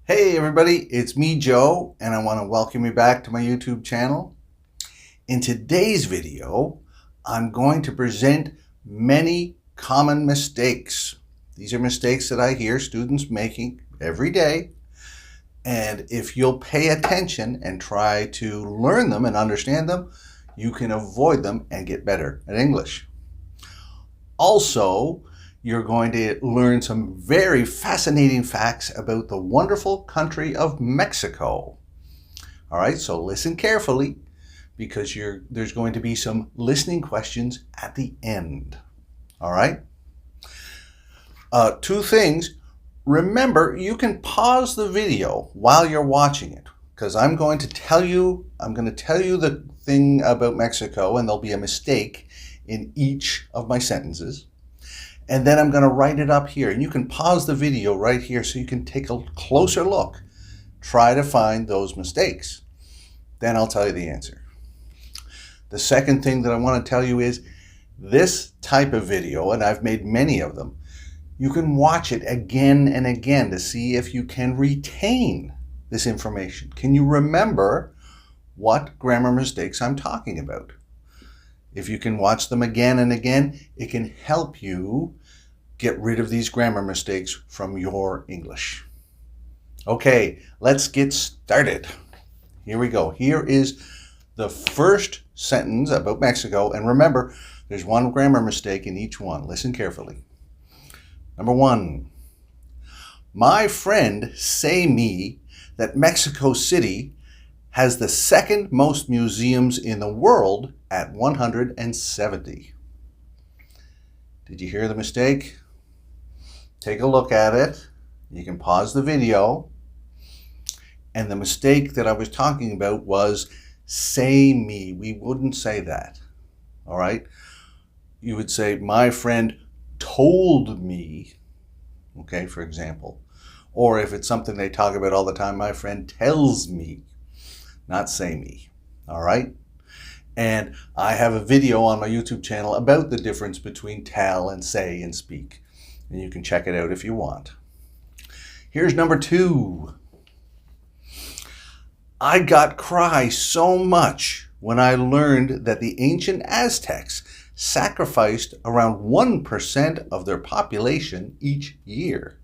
Hey everybody, it's me Joe and I want to welcome you back to my YouTube channel. In today's video, I'm going to present many common mistakes. These are mistakes that I hear students making every day, and if you'll pay attention and try to learn them and understand them, you can avoid them and get better at English. Also, you're going to learn some very fascinating facts about the wonderful country of Mexico. All right, so listen carefully because there's going to be some listening questions at the end. All right. Two things. Remember, you can pause the video while you're watching it because I'm going to tell you the thing about Mexico, and there'll be a mistake in each of my sentences. And then I'm going to write it up here. And you can pause the video right here so you can take a closer look. Try to find those mistakes. Then I'll tell you the answer. The second thing that I want to tell you is this type of video, and I've made many of them, you can watch it again and again to see if you can retain this information. Can you remember what grammar mistakes I'm talking about? If you can watch them again and again, it can help you get rid of these grammar mistakes from your English. Okay, let's get started. Here we go. Here is the first sentence about Mexico. And remember, there's one grammar mistake in each one. Listen carefully. Number one, my friend say me that Mexico City has the second most museums in the world at 170. Did you hear the mistake? Take a look at it. You can pause the video. And the mistake that I was talking about was say me. We wouldn't say that. All right? You would say, my friend told me, okay, for example. Or if it's something they talk about all the time, my friend tells me. Not say me, all right? And I have a video on my YouTube channel about the difference between tell and say and speak. And you can check it out if you want. Here's number two. I got cry so much when I learned that the ancient Aztecs sacrificed around 1% of their population each year.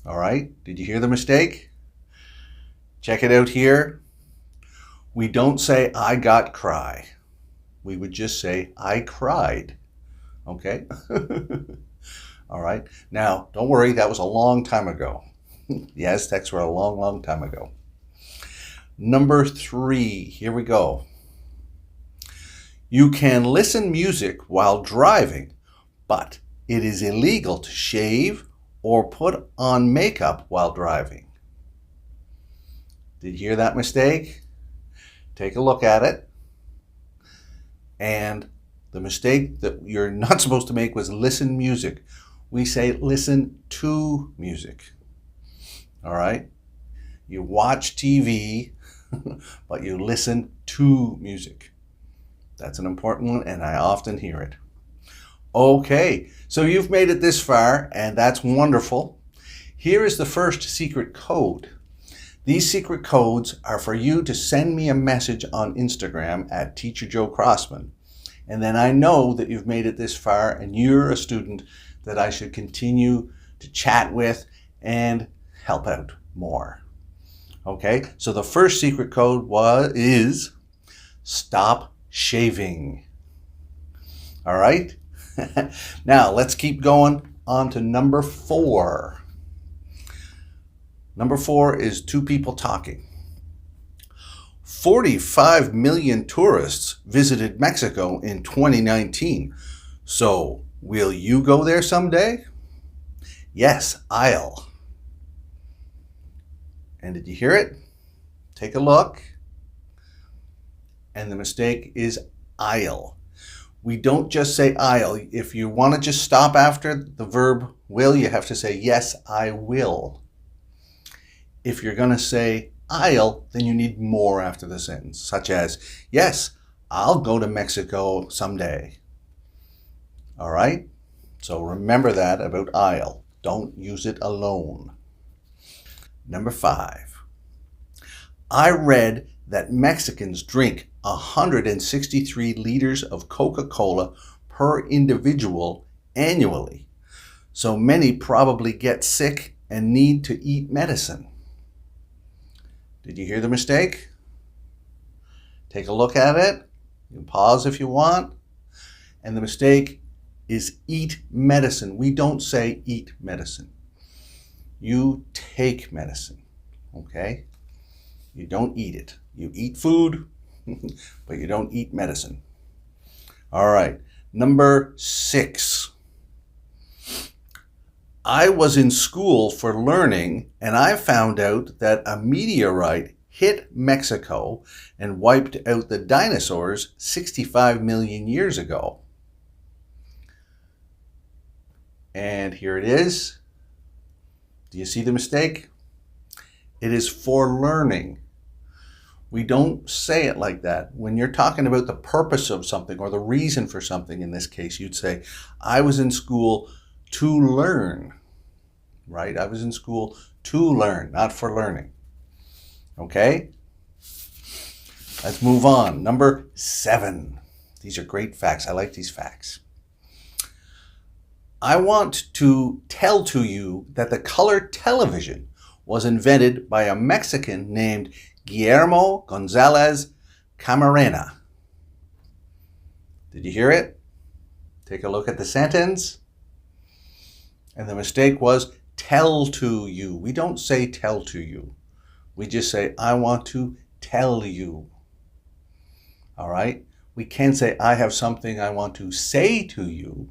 All right, did you hear the mistake? Check it out here. We don't say, I got cry. We would just say, I cried. Okay? All right. Now, don't worry, that was a long time ago. The Aztecs were a long, long time ago. Number three, here we go. You can listen music while driving, but it is illegal to shave or put on makeup while driving. Did you hear that mistake? Take a look at it. And the mistake that you're not supposed to make was listen music. We say listen to music. All right? You watch TV, but you listen to music. That's an important one, and I often hear it. Okay, so you've made it this far, and that's wonderful. Here is the first secret code. These secret codes are for you to send me a message on Instagram at Teacher Joe Crossman. And then I know that you've made it this far and you're a student that I should continue to chat with and help out more. Okay, so the first secret code is stop shaving. All right, now let's keep going on to number four. Number four is two people talking. 45 million tourists visited Mexico in 2019. So, will you go there someday? Yes, I'll. And did you hear it? Take a look. And the mistake is I'll. We don't just say I'll. If you want to just stop after the verb will, you have to say yes, I will. If you're going to say I'll, then you need more after the sentence, such as, yes, I'll go to Mexico someday. All right? So remember that about I'll. Don't use it alone. Number 5. I read that Mexicans drink 163 liters of Coca-Cola per individual annually. So many probably get sick and need to eat medicine. Did you hear the mistake? Take a look at it. You can pause if you want. And the mistake is eat medicine. We don't say eat medicine. You take medicine, okay? You don't eat it. You eat food, but you don't eat medicine. All right, number 6. I was in school for learning, and I found out that a meteorite hit Mexico and wiped out the dinosaurs 65 million years ago. And here it is. Do you see the mistake? It is for learning. We don't say it like that. When you're talking about the purpose of something or the reason for something, in this case, you'd say, I was in school to learn, right? I was in school to learn, not for learning. Okay? Let's move on. Number 7. These are great facts. I like these facts. I want to tell to you that the color television was invented by a Mexican named Guillermo Gonzalez Camarena. Did you hear it? Take a look at the sentence. And the mistake was tell to you. We don't say tell to you. We just say, I want to tell you. All right? We can say, I have something I want to say to you,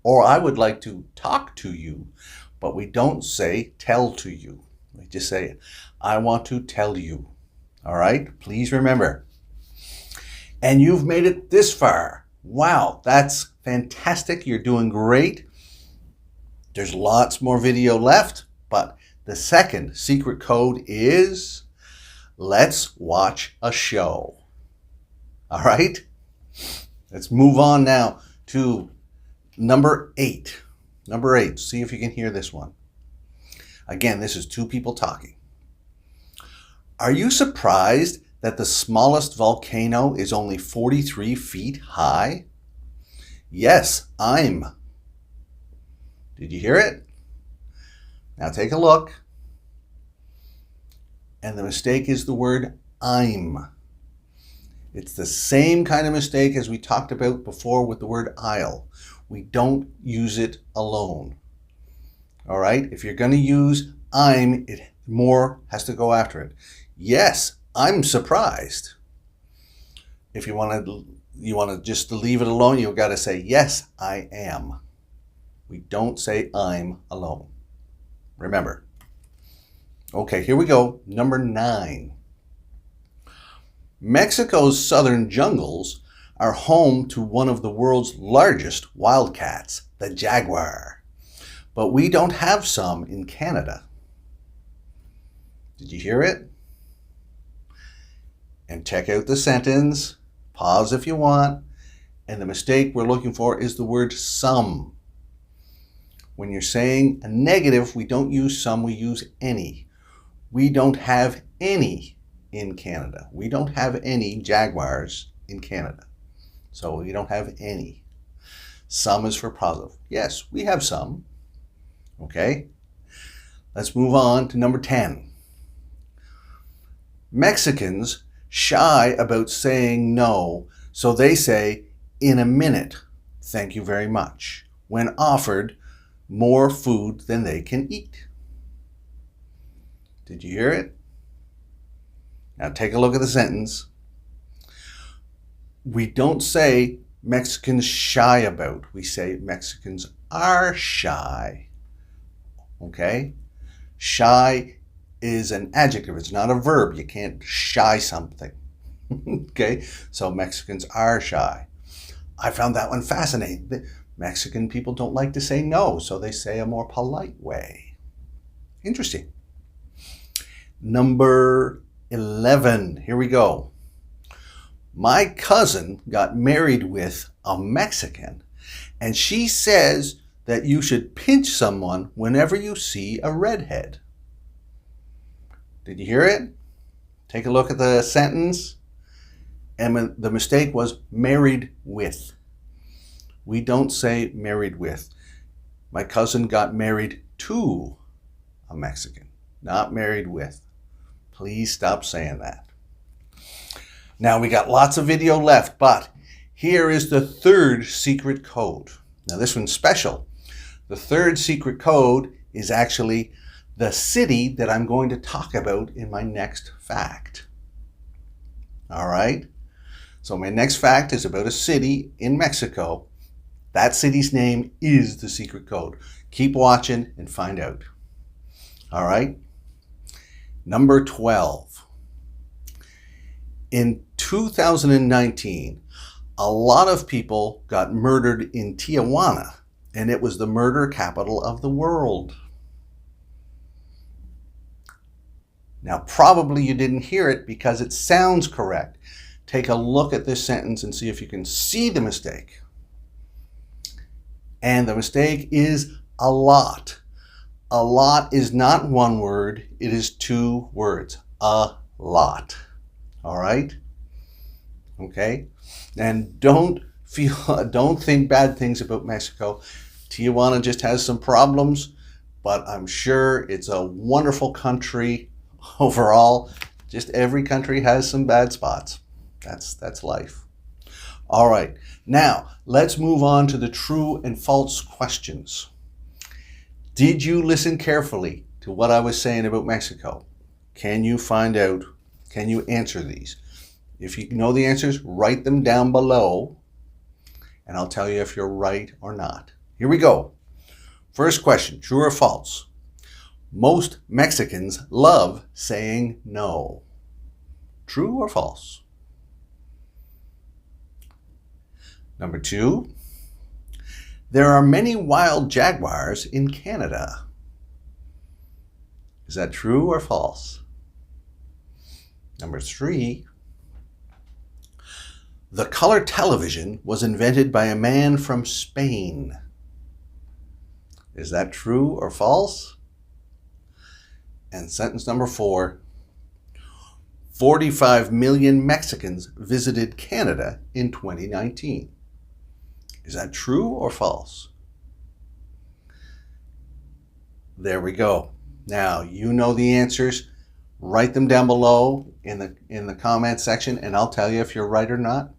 or I would like to talk to you, but we don't say tell to you. We just say, I want to tell you. All right? Please remember. And you've made it this far. Wow, that's fantastic. You're doing great. There's lots more video left, but the second secret code is let's watch a show. All right? Let's move on now to number 8. Number 8. See if you can hear this one. Again, this is 2 people talking. Are you surprised that the smallest volcano is only 43 feet high? Yes, I'm. Did you hear it? Now take a look. And the mistake is the word I'm. It's the same kind of mistake as we talked about before with the word I'll. We don't use it alone. All right? If you're going to use I'm, it more has to go after it. Yes, I'm surprised. If you want to just leave it alone, you've got to say yes, I am. We don't say I'm alone. Remember. Okay, here we go. Number 9. Mexico's southern jungles are home to one of the world's largest wildcats, the jaguar. But we don't have some in Canada. Did you hear it? And check out the sentence. Pause if you want. And the mistake we're looking for is the word some. When you're saying a negative, we don't use some, we use any. We don't have any in Canada. We don't have any jaguars in Canada. So we don't have any. Some is for positive. Yes, we have some. Okay? Let's move on to number 10. Mexicans shy about saying no, so they say, in a minute, thank you very much, when offered more food than they can eat. Did you hear it? Now take a look at the sentence. We don't say Mexicans shy about. We say Mexicans are shy. Okay? Shy is an adjective. It's not a verb. You can't shy something. Okay? So Mexicans are shy. I found that one fascinating. The Mexican people don't like to say no, so they say a more polite way. Interesting. Number 11. Here we go. My cousin got married with a Mexican, and she says that you should pinch someone whenever you see a redhead. Did you hear it? Take a look at the sentence. And the mistake was married with. We don't say married with. My cousin got married to a Mexican, not married with. Please stop saying that. Now we got lots of video left, but here is the third secret code. Now this one's special. The third secret code is actually the city that I'm going to talk about in my next fact. All right? So my next fact is about a city in Mexico. That city's name is the secret code. Keep watching and find out. All right? Number 12. In 2019, a lot of people got murdered in Tijuana, and it was the murder capital of the world. Now, probably you didn't hear it because it sounds correct. Take a look at this sentence and see if you can see the mistake. And the mistake is a lot. A lot is not one word, it is two words. A lot. All right? Okay? And don't think bad things about Mexico. Tijuana just has some problems, but I'm sure it's a wonderful country overall. Just every country has some bad spots. That's life. All right, now let's move on to the true and false questions. Did you listen carefully to what I was saying about Mexico? Can you find out, can you answer these? If you know the answers, write them down below, and I'll tell you if you're right or not. Here we go. First question, true or false? Most Mexicans love saying no. True or false? Number 2, there are many wild jaguars in Canada. Is that true or false? Number 3, the color television was invented by a man from Spain. Is that true or false? And sentence number 4, 45 million Mexicans visited Canada in 2019. Is that true or false? There we go. Now, you know the answers. Write them down below in the comment section, and I'll tell you if you're right or not.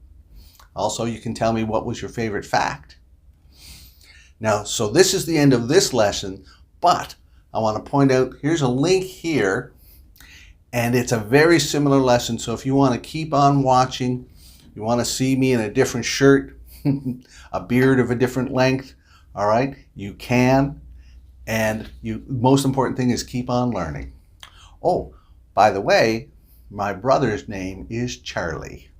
Also, you can tell me what was your favorite fact. Now, so this is the end of this lesson, but I want to point out, here's a link here, and it's a very similar lesson. So if you want to keep on watching, you want to see me in a different shirt, a beard of a different length, all right, you can. And most important thing is keep on learning. Oh, by the way, my brother's name is Charlie.